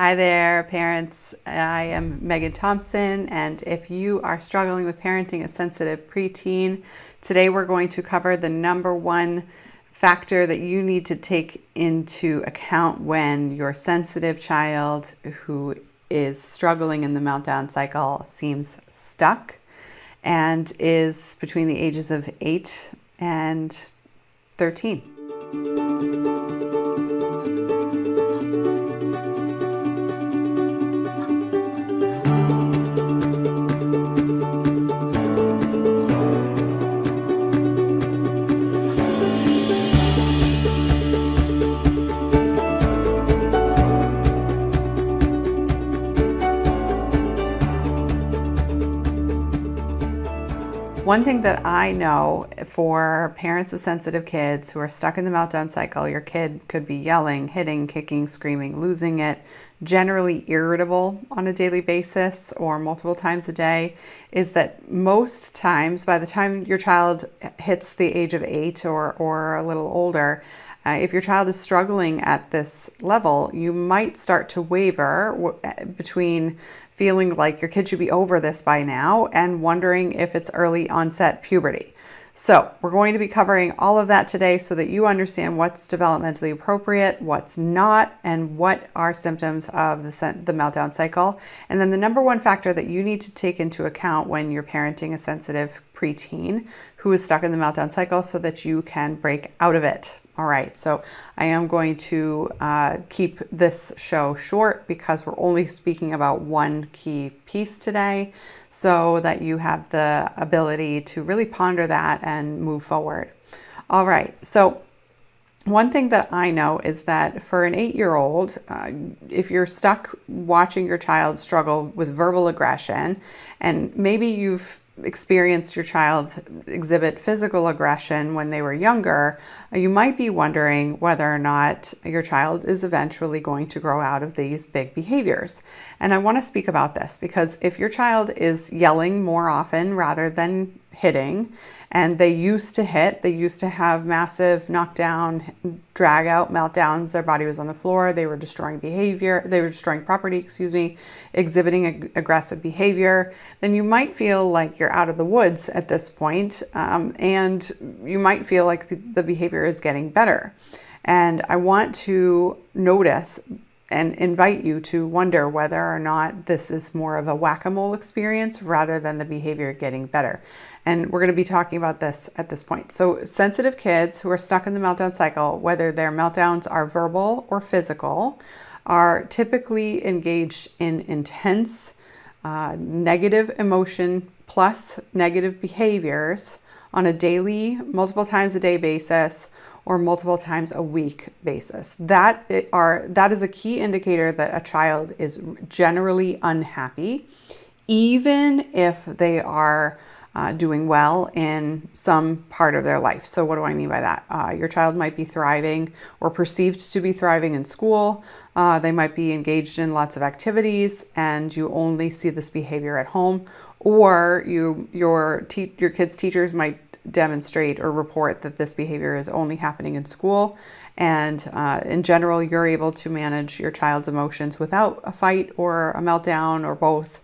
Hi there, parents. I am Megan Thompson, and if you are struggling with parenting a sensitive preteen, today we're going to cover the number one factor that you need to take into account when your sensitive child who is struggling in the meltdown cycle seems stuck and is between the ages of 8 and 13. One thing that I know for parents of sensitive kids who are stuck in the meltdown cycle, your kid could be yelling, hitting, kicking, screaming, losing it, generally irritable on a daily basis or multiple times a day, is that most times by the time your child hits the age of 8 or a little older, if your child is struggling at this level, you might start to waver between feeling like your kid should be over this by now and wondering if it's early onset puberty. So we're going to be covering all of that today so that you understand what's developmentally appropriate, what's not, and what are symptoms of the meltdown cycle. And then the number one factor that you need to take into account when you're parenting a sensitive preteen who is stuck in the meltdown cycle so that you can break out of it. All right, so I am going to keep this show short because we're only speaking about one key piece today so that you have the ability to really ponder that and move forward. All right, so one thing that I know is that for an 8-year-old, if you're stuck watching your child struggle with verbal aggression, and maybe you've experienced your child exhibit physical aggression when they were younger, you might be wondering whether or not your child is eventually going to grow out of these big behaviors. And I want to speak about this because if your child is yelling more often rather than hitting, and they used to hit, they used to have massive knockdown, drag out meltdowns, their body was on the floor, they were destroying property, exhibiting aggressive behavior, then you might feel like you're out of the woods at this point, and you might feel like the behavior is getting better. And I want to notice and invite you to wonder whether or not this is more of a whack-a-mole experience rather than the behavior getting better. And we're going to be talking about this at this point. So sensitive kids who are stuck in the meltdown cycle, whether their meltdowns are verbal or physical, are typically engaged in intense negative emotion plus negative behaviors on a daily, multiple times a day basis or multiple times a week basis. That is a key indicator that a child is generally unhappy, even if they are doing well in some part of their life. So what do I mean by that? Your child might be thriving or perceived to be thriving in school. They might be engaged in lots of activities and you only see this behavior at home, or your kid's teachers might demonstrate or report that this behavior is only happening in school. And in general, you're able to manage your child's emotions without a fight or a meltdown or both.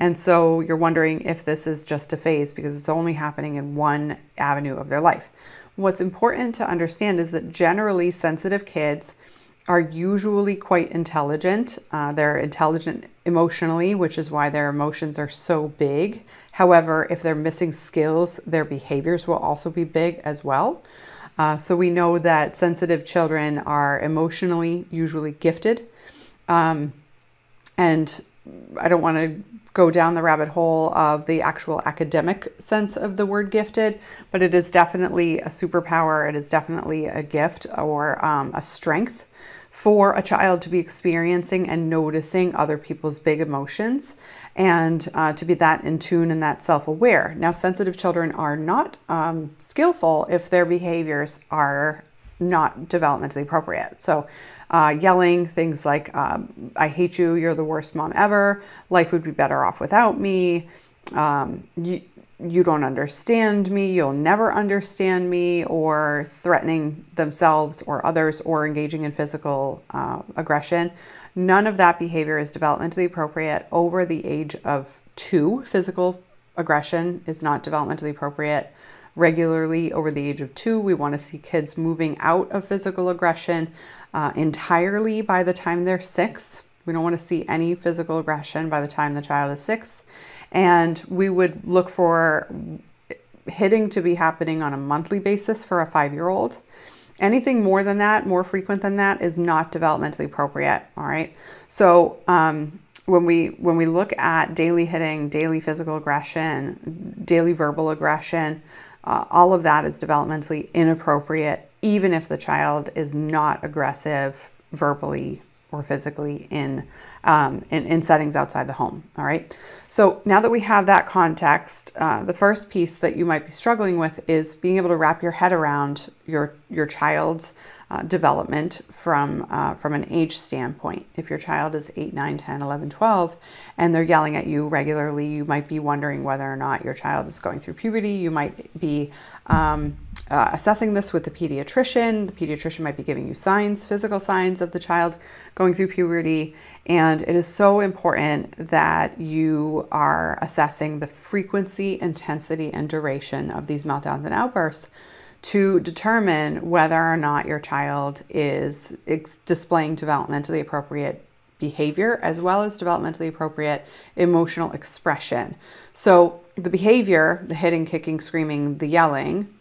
And so you're wondering if this is just a phase because it's only happening in one avenue of their life. What's important to understand is that generally sensitive kids are usually quite intelligent. They're intelligent emotionally, which is why their emotions are so big. However, if they're missing skills, their behaviors will also be big as well. So we know that sensitive children are emotionally usually gifted. And I don't want to go down the rabbit hole of the actual academic sense of the word gifted, but it is definitely a superpower. It is definitely a gift or a strength for a child to be experiencing and noticing other people's big emotions and to be that in tune and that self-aware. Now, sensitive children are not skillful if their behaviors are not developmentally appropriate. So yelling things like, I hate you, you're the worst mom ever, life would be better off without me, you don't understand me, you'll never understand me, or threatening themselves or others or engaging in physical aggression. None of that behavior is developmentally appropriate over the age of 2. Physical aggression is not developmentally appropriate regularly over the age of 2. We want to see kids moving out of physical aggression entirely by the time they're 6. We don't want to see any physical aggression by the time the child is 6. And we would look for hitting to be happening on a monthly basis for a 5-year-old. Anything more than that, more frequent than that, is not developmentally appropriate. All right. So when we look at daily hitting, daily physical aggression, daily verbal aggression, all of that is developmentally inappropriate, even if the child is not aggressive verbally or physically in settings outside the home. All right. So now that we have that context, the first piece that you might be struggling with is being able to wrap your head around your child's development from an age standpoint. If your child is 8, 9, 10, 11, 12, and they're yelling at you regularly, you might be wondering whether or not your child is going through puberty. You might be assessing this with the pediatrician. The pediatrician might be giving you signs, physical signs of the child going through puberty. And it is so important that you are assessing the frequency, intensity, and duration of these meltdowns and outbursts to determine whether or not your child is displaying developmentally appropriate behavior as well as developmentally appropriate emotional expression. So the behavior, the hitting, kicking, screaming, the yelling,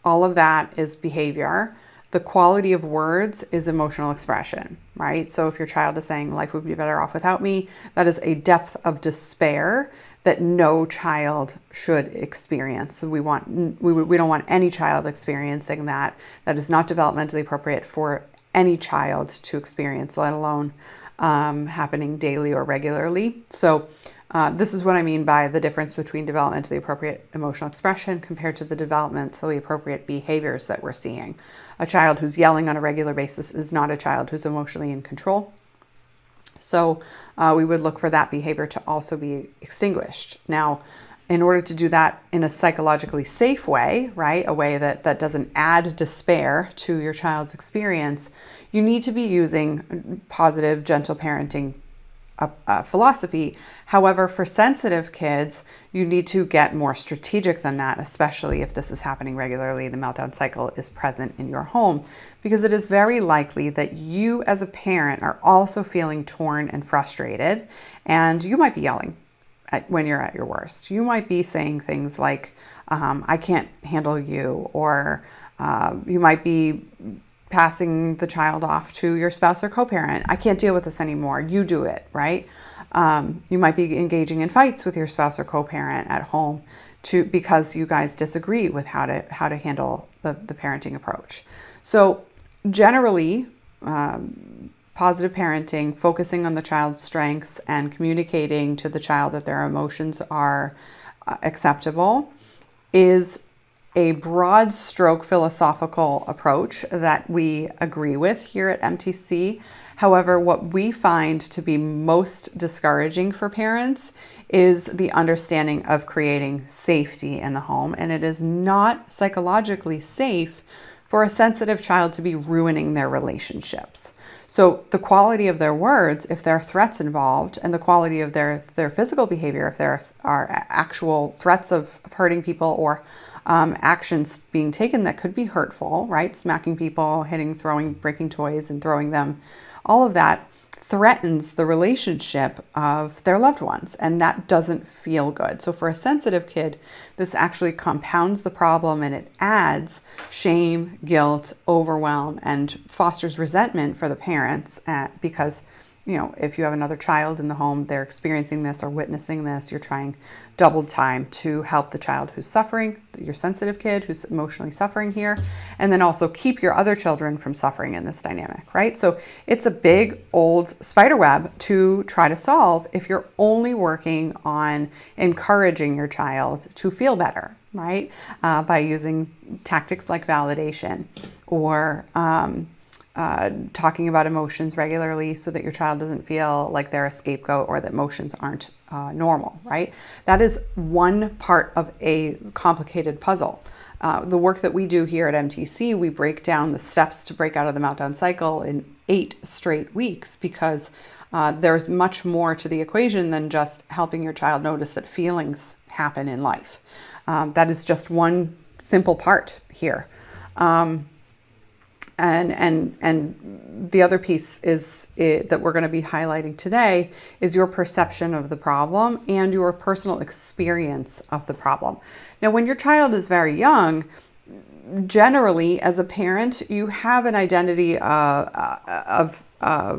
all of that is behavior. The quality of words is emotional expression, right? So if your child is saying life would be better off without me, that is a depth of despair that no child should experience. So we don't want any child experiencing that. That is not developmentally appropriate for any child to experience, let alone happening daily or regularly. So this is what I mean by the difference between developmentally appropriate emotional expression compared to the developmentally appropriate behaviors that we're seeing. A child who's yelling on a regular basis is not a child who's emotionally in control. So we would look for that behavior to also be extinguished. Now, in order to do that in a psychologically safe way, right, a way that doesn't add despair to your child's experience, you need to be using positive, gentle parenting philosophy. However, for sensitive kids, you need to get more strategic than that, especially if this is happening regularly, the meltdown cycle is present in your home, because it is very likely that you as a parent are also feeling torn and frustrated, and you might be yelling when you're at your worst. You might be saying things like, I can't handle you, or you might be passing the child off to your spouse or co-parent. I can't deal with this anymore. You do it, right? You might be engaging in fights with your spouse or co-parent at home because you guys disagree with how to handle the parenting approach. So generally, positive parenting, focusing on the child's strengths and communicating to the child that their emotions are acceptable, is a broad stroke philosophical approach that we agree with here at MTC. However, what we find to be most discouraging for parents is the understanding of creating safety in the home. And it is not psychologically safe for a sensitive child to be ruining their relationships. So the quality of their words, if there are threats involved, and the quality of their physical behavior, if there are actual threats of hurting people or actions being taken that could be hurtful, right? Smacking people, hitting, throwing, breaking toys and throwing them. All of that threatens the relationship of their loved ones, and that doesn't feel good. So for a sensitive kid, this actually compounds the problem, and it adds shame, guilt, overwhelm, and fosters resentment for the parents because, if you have another child in the home, they're experiencing this or witnessing this, you're trying double time to help the child who's suffering, your sensitive kid who's emotionally suffering here, and then also keep your other children from suffering in this dynamic, right? So it's a big old spider web to try to solve if you're only working on encouraging your child to feel better, right? By using tactics like validation or talking about emotions regularly so that your child doesn't feel like they're a scapegoat or that emotions aren't normal, right? That is one part of a complicated puzzle. The work that we do here at MTC, we break down the steps to break out of the meltdown cycle in 8 straight weeks, because there's much more to the equation than just helping your child notice that feelings happen in life. That is just one simple part here. And the other piece that we're going to be highlighting today is your perception of the problem and your personal experience of the problem. Now, when your child is very young, generally, as a parent, you have an identity of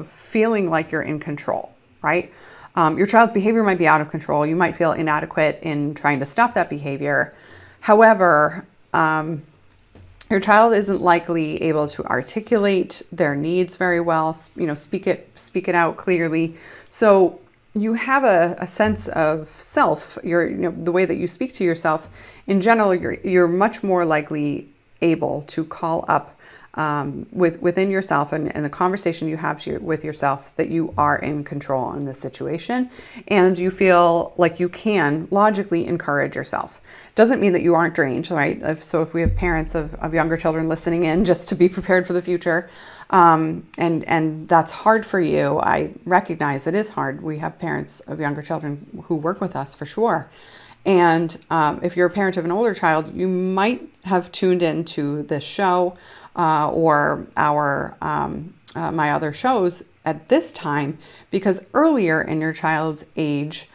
feeling like you're in control, right? Your child's behavior might be out of control. You might feel inadequate in trying to stop that behavior. However, your child isn't likely able to articulate their needs very well, speak it out clearly. So you have a sense of self. The way that you speak to yourself, in general, you're much more likely able to call up within yourself and the conversation you have with yourself that you are in control in this situation, and you feel like you can logically encourage yourself. Doesn't mean that you aren't drained, right? So if we have parents of younger children listening in, just to be prepared for the future, and that's hard for you, I recognize it is hard. We have parents of younger children who work with us for sure. And if you're a parent of an older child, you might have tuned into this show or our my other shows at this time because earlier in your child's age,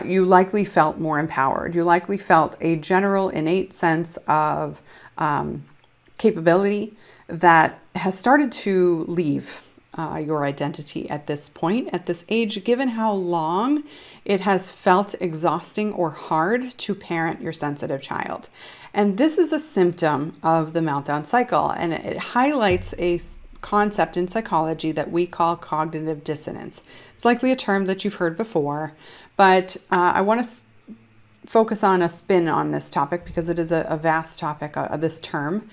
you likely felt more empowered. You likely felt a general innate sense of capability that has started to leave your identity at this point, at this age, given how long it has felt exhausting or hard to parent your sensitive child. And this is a symptom of the meltdown cycle, and it highlights a concept in psychology that we call cognitive dissonance. It's likely a term that you've heard before, but I want to focus on a spin on this topic because it is a vast topic, this term,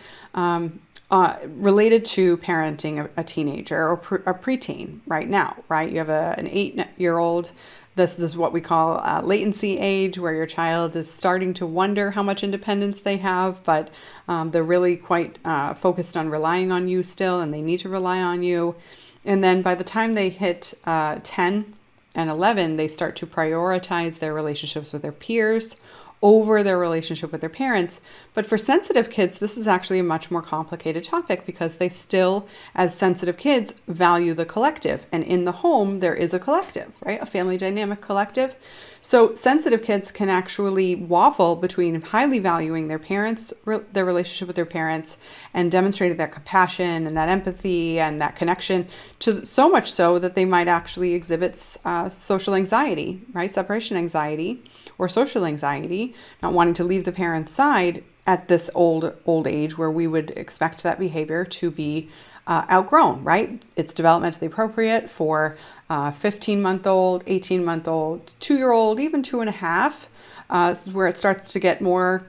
related to parenting a teenager or a preteen right now, right? You have an 8-year-old. This is what we call latency age, where your child is starting to wonder how much independence they have, but they're really quite focused on relying on you still, and they need to rely on you. And then by the time they hit 10 and 11, they start to prioritize their relationships with their peers over their relationship with their parents. But for sensitive kids, this is actually a much more complicated topic because they still, as sensitive kids, value the collective. And in the home, there is a collective, right? A family dynamic collective. So sensitive kids can actually waffle between highly valuing their parents, their relationship with their parents, and demonstrating that compassion and that empathy and that connection, to so much so that they might actually exhibit social anxiety, right? Separation anxiety or social anxiety, not wanting to leave the parent's side at this old age where we would expect that behavior to be outgrown, right? It's developmentally appropriate for 15-month-old, 18-month-old, 2-year-old, even 2.5. This is where it starts to get more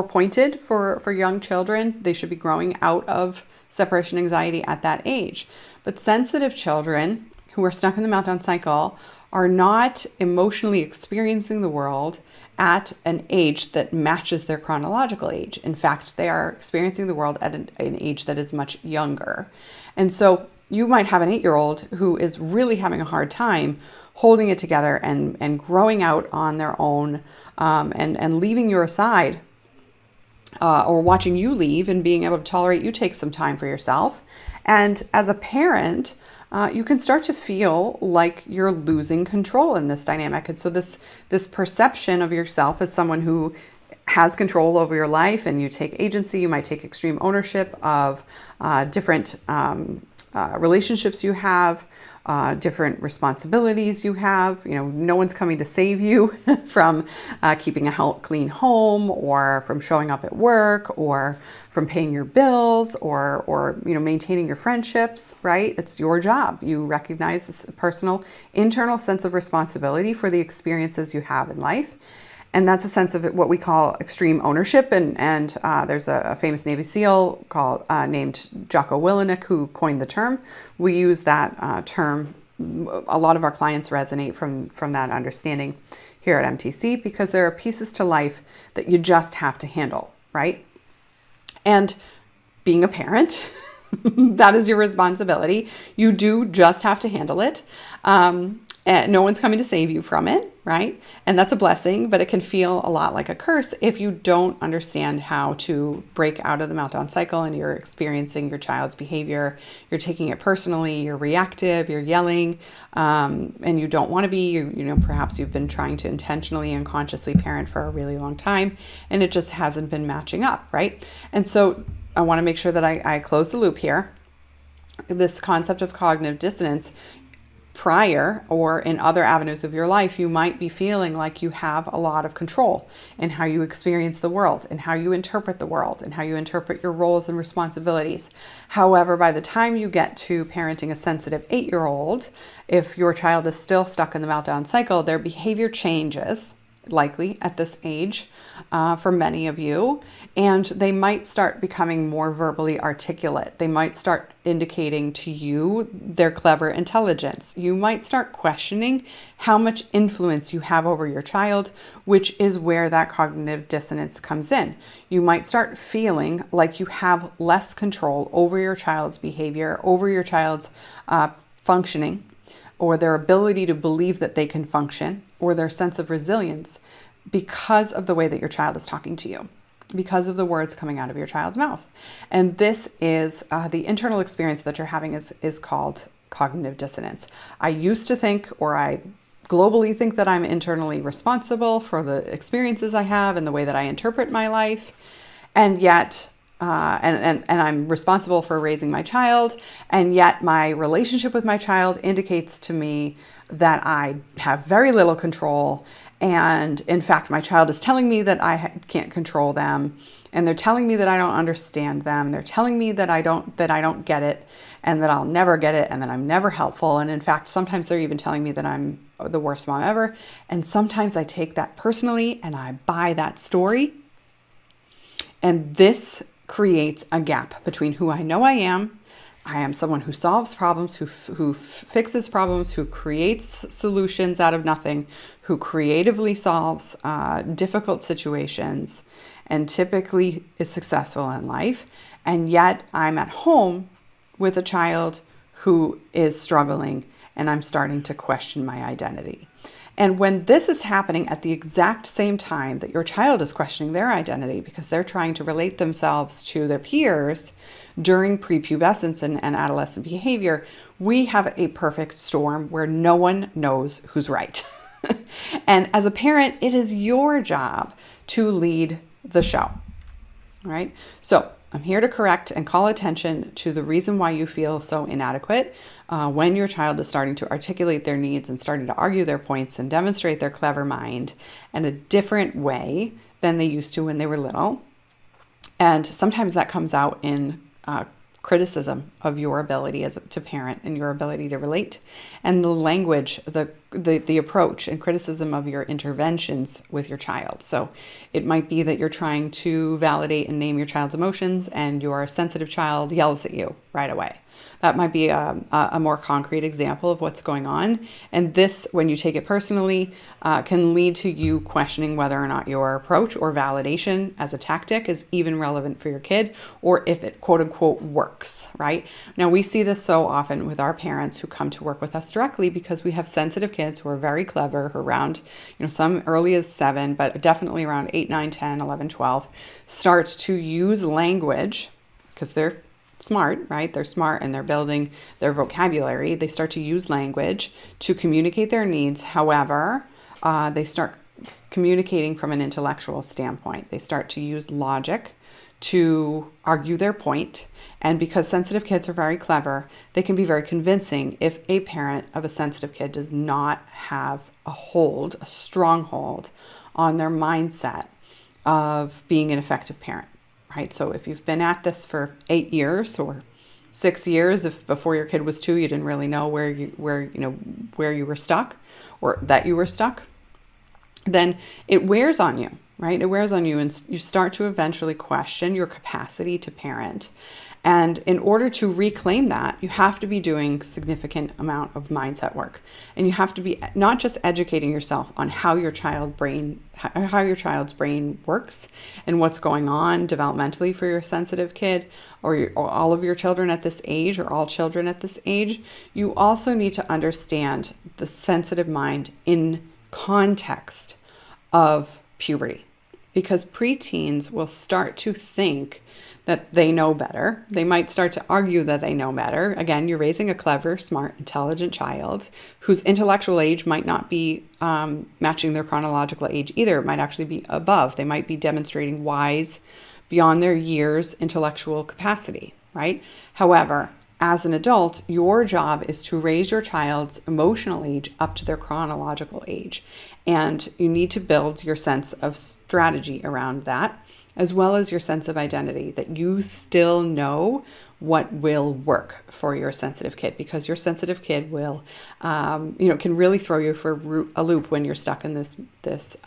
pointed for young children. They should be growing out of separation anxiety at that age. But sensitive children who are stuck in the meltdown cycle are not emotionally experiencing the world at an age that matches their chronological age. In fact, they are experiencing the world at an age that is much younger. And so you might have an 8-year-old who is really having a hard time holding it together and growing out on their own, and leaving you aside, or watching you leave and being able to tolerate you take some time for yourself. And as a parent, you can start to feel like you're losing control in this dynamic. And so this perception of yourself as someone who has control over your life and you take agency, you might take extreme ownership of different relationships you have, different responsibilities you have. No one's coming to save you from keeping a clean home, or from showing up at work, or from paying your bills, or maintaining your friendships, right? It's your job. You recognize this personal, internal sense of responsibility for the experiences you have in life. And that's a sense of what we call extreme ownership. And there's a famous Navy SEAL named Jocko Willenick who coined the term. We use that term a lot of our clients resonate from that understanding here at MTC, because there are pieces to life that you just have to handle, right? And being a parent, that is your responsibility. You do just have to handle it. And no one's coming to save you from it, right? And that's a blessing, but it can feel a lot like a curse if you don't understand how to break out of the meltdown cycle and you're experiencing your child's behavior. You're taking it personally, you're reactive, you're yelling, and you don't want to be. Perhaps you've been trying to intentionally and consciously parent for a really long time, and it just hasn't been matching up, right? And so I want to make sure that I close the loop here. This concept of cognitive dissonance, prior or in other avenues of your life, you might be feeling like you have a lot of control in how you experience the world and how you interpret the world and how you interpret your roles and responsibilities. However, by the time you get to parenting a sensitive 8-year-old, if your child is still stuck in the meltdown cycle, their behavior changes, likely at this age, for many of you, and they might start becoming more verbally articulate. They might start indicating to you their clever intelligence. You might start questioning how much influence you have over your child, which is where that cognitive dissonance comes in. You might start feeling like you have less control over your child's behavior, over your child's functioning, or their ability to believe that they can function, or their sense of resilience, because of the way that your child is talking to you, because of the words coming out of your child's mouth. And this is the internal experience that you're having is called cognitive dissonance. I used to think, or I globally think, that I'm internally responsible for the experiences I have and the way that I interpret my life. And yet, and I'm responsible for raising my child, and yet my relationship with my child indicates to me that I have very little control. And in fact, my child is telling me that I can't control them, and they're telling me that I don't understand them. They're telling me that I don't get it, and that I'll never get it, and that I'm never helpful. And in fact, sometimes they're even telling me that I'm the worst mom ever. And sometimes I take that personally and I buy that story. And this creates a gap between who I know I am someone who solves problems, who fixes problems, who creates solutions out of nothing, who creatively solves difficult situations, and typically is successful in life. And yet I'm at home with a child who is struggling, and I'm starting to question my identity. And when this is happening at the exact same time that your child is questioning their identity because they're trying to relate themselves to their peers during prepubescence and adolescent behavior, we have a perfect storm where no one knows who's right. And as a parent, it is your job to lead the show, right? So I'm here to correct and call attention to the reason why you feel so inadequate when your child is starting to articulate their needs and starting to argue their points and demonstrate their clever mind in a different way than they used to when they were little. And sometimes that comes out in criticism of your ability to parent and your ability to relate, and the language, the approach and criticism of your interventions with your child. So it might be that you're trying to validate and name your child's emotions, and your sensitive child yells at you right away. That might be a more concrete example of what's going on. And this, when you take it personally, can lead to you questioning whether or not your approach or validation as a tactic is even relevant for your kid, or if it quote unquote works, right? Now, we see this so often with our parents who come to work with us directly, because we have sensitive kids who are very clever, who are around, some early as 7, but definitely around 8, 9, 10, 11, 12, start to use language because they're smart, right? They're smart and they're building their vocabulary. They start to use language to communicate their needs. However, they start communicating from an intellectual standpoint. They start to use logic to argue their point. And because sensitive kids are very clever, they can be very convincing if a parent of a sensitive kid does not have a strong hold on their mindset of being an effective parent. Right? So if you've been at this for 8 years or 6 years, if before your kid was 2, you didn't really know where you were stuck, or that you were stuck, then it wears on you, right? It wears on you, and you start to eventually question your capacity to parent. And in order to reclaim that, you have to be doing significant amount of mindset work. And you have to be not just educating yourself on how your child's brain works and what's going on developmentally for your sensitive kid, or all of your children at this age, or all children at this age. You also need to understand the sensitive mind in context of puberty, because preteens will start to think that they know better. They might start to argue that they know better. Again, you're raising a clever, smart, intelligent child whose intellectual age might not be matching their chronological age either. It might actually be above. They might be demonstrating wise, beyond their years, intellectual capacity, right? However, as an adult, your job is to raise your child's emotional age up to their chronological age. And you need to build your sense of strategy around that, as well as your sense of identity, that you still know what will work for your sensitive kid, because your sensitive kid will, can really throw you for a loop when you're stuck in this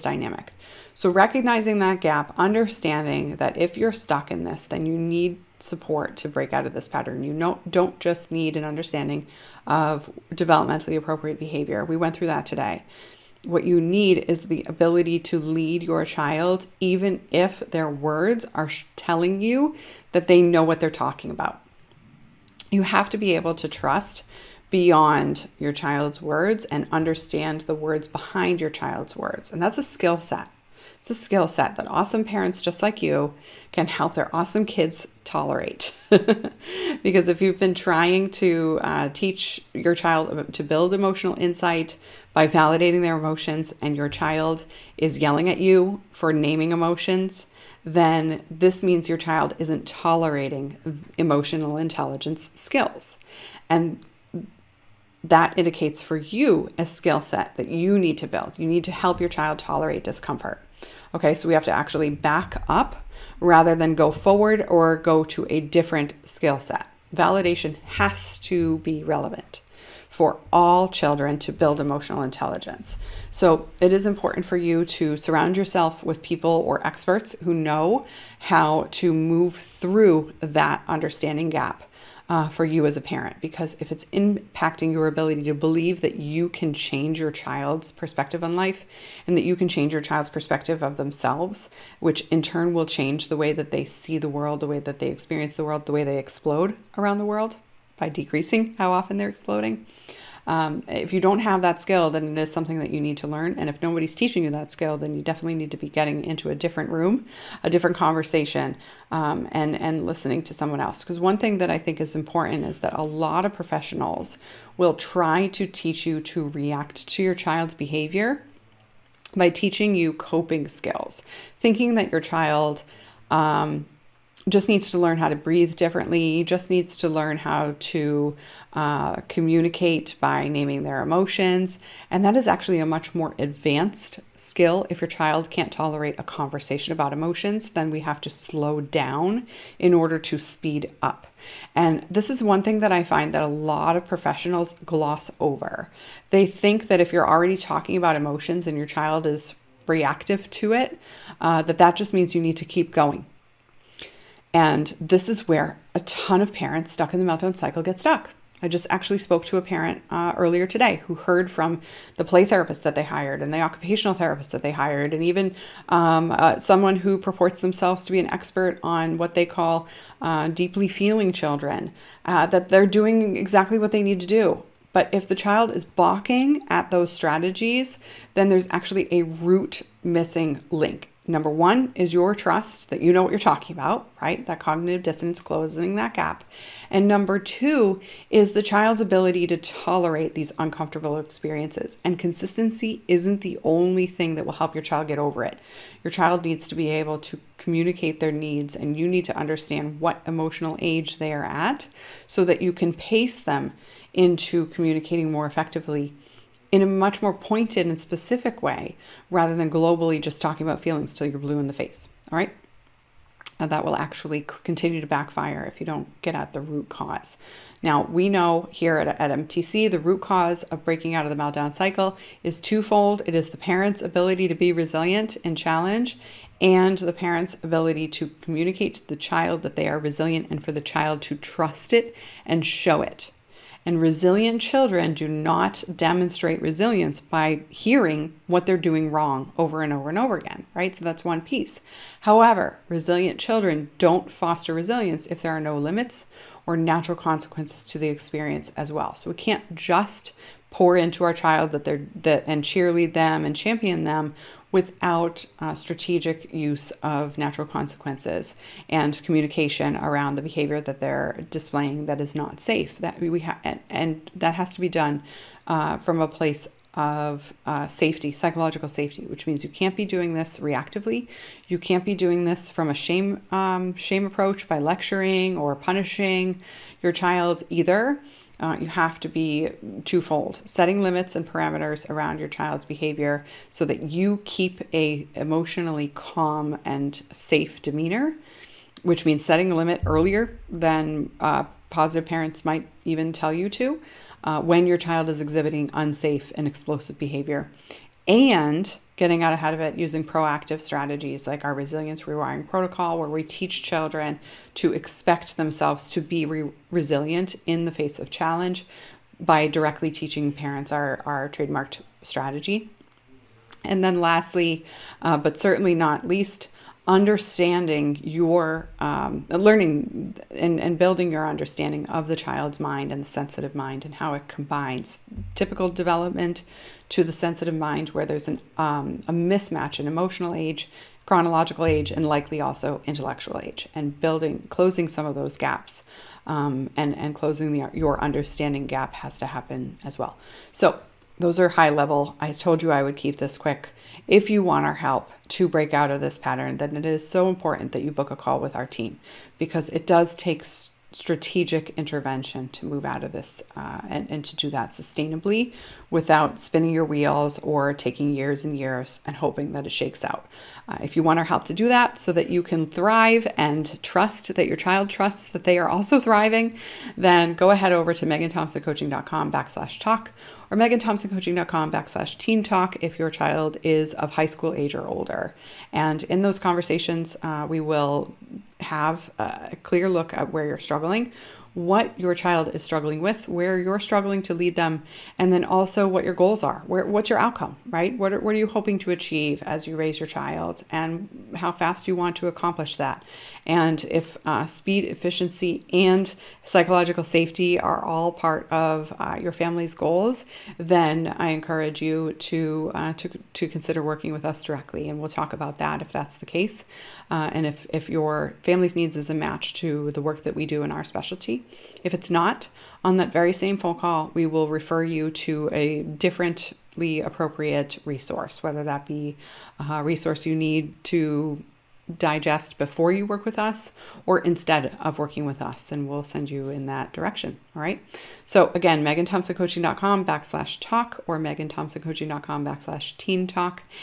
dynamic. So recognizing that gap, understanding that if you're stuck in this, then you need support to break out of this pattern. You don't just need an understanding of developmentally appropriate behavior. We went through that today. What you need is the ability to lead your child, even if their words are telling you that they know what they're talking about. You have to be able to trust beyond your child's words and understand the words behind your child's words. And that's a skill set. It's a skill set that awesome parents just like you can help their awesome kids tolerate. Because if you've been trying to teach your child to build emotional insight by validating their emotions, and your child is yelling at you for naming emotions, then this means your child isn't tolerating emotional intelligence skills. And that indicates for you a skill set that you need to build. You need to help your child tolerate discomfort. Okay, so we have to actually back up rather than go forward or go to a different skill set. Validation has to be relevant for all children to build emotional intelligence. So it is important for you to surround yourself with people or experts who know how to move through that understanding gap for you as a parent, because if it's impacting your ability to believe that you can change your child's perspective on life and that you can change your child's perspective of themselves, which in turn will change the way that they see the world, the way that they experience the world, the way they explode around the world by decreasing how often they're exploding. If you don't have that skill, then it is something that you need to learn. And if nobody's teaching you that skill, then you definitely need to be getting into a different room, a different conversation, and listening to someone else. Because one thing that I think is important is that a lot of professionals will try to teach you to react to your child's behavior by teaching you coping skills, thinking that your child just needs to learn how to breathe differently, just needs to learn how to communicate by naming their emotions. And that is actually a much more advanced skill. If your child can't tolerate a conversation about emotions, then we have to slow down in order to speed up. And this is one thing that I find that a lot of professionals gloss over. They think that if you're already talking about emotions and your child is reactive to it, that just means you need to keep going. And this is where a ton of parents stuck in the meltdown cycle get stuck. I just actually spoke to a parent earlier today who heard from the play therapist that they hired and the occupational therapist that they hired, and even someone who purports themselves to be an expert on what they call deeply feeling children, that they're doing exactly what they need to do. But if the child is balking at those strategies, then there's actually a root missing link. Number one is your trust that you know what you're talking about, right? That cognitive dissonance, closing that gap. And number two is the child's ability to tolerate these uncomfortable experiences. And consistency isn't the only thing that will help your child get over it. Your child needs to be able to communicate their needs, and you need to understand what emotional age they are at so that you can pace them into communicating more effectively in a much more pointed and specific way, rather than globally just talking about feelings till you're blue in the face. All right. That will actually continue to backfire if you don't get at the root cause. Now, we know here at MTC, the root cause of breaking out of the meltdown cycle is twofold. It is the parent's ability to be resilient and challenge, and the parent's ability to communicate to the child that they are resilient and for the child to trust it and show it. And resilient children do not demonstrate resilience by hearing what they're doing wrong over and over and over again, right? So that's one piece. However, resilient children don't foster resilience if there are no limits or natural consequences to the experience as well. So we can't just pour into our child and cheerlead them and champion them without strategic use of natural consequences and communication around the behavior that they're displaying that is not safe. And that has to be done from a place of safety, psychological safety, which means you can't be doing this reactively. You can't be doing this from a shame approach by lecturing or punishing your child either. You have to be twofold, setting limits and parameters around your child's behavior so that you keep a emotionally calm and safe demeanor, which means setting a limit earlier than positive parents might even tell you to when your child is exhibiting unsafe and explosive behavior, and getting out ahead of it using proactive strategies like our resilience rewiring protocol, where we teach children to expect themselves to be resilient in the face of challenge by directly teaching parents our trademarked strategy. And then lastly, but certainly not least, understanding your learning and building your understanding of the child's mind and the sensitive mind and how it combines typical development to the sensitive mind, where there's a mismatch in emotional age, chronological age, and likely also intellectual age, and closing some of those gaps and closing your understanding gap has to happen as well. So those are high level. I told you I would keep this quick. If you want our help to break out of this pattern, then it is so important that you book a call with our team, because it does take strategic intervention to move out of this and to do that sustainably without spinning your wheels or taking years and years and hoping that it shakes out. If you want our help to do that so that you can thrive and trust that your child trusts that they are also thriving, then go ahead over to meganthompsoncoaching.com/talk or meganthompsoncoaching.com/teen talk if your child is of high school age or older. And in those conversations, we will have a clear look at where you're struggling, what your child is struggling with, where you're struggling to lead them, and then also what your goals are. What's your outcome, right? What are you hoping to achieve as you raise your child, and how fast you want to accomplish that? And if speed, efficiency, and psychological safety are all part of your family's goals, then I encourage you to consider working with us directly, and we'll talk about that if that's the case. And if your family's needs is a match to the work that we do in our specialty. If it's not, on that very same phone call, we will refer you to a differently appropriate resource, whether that be a resource you need to digest before you work with us or instead of working with us, and we'll send you in that direction. All right. So again, meganthompsoncoaching.com/talk or meganthompsoncoaching.com/teen talk.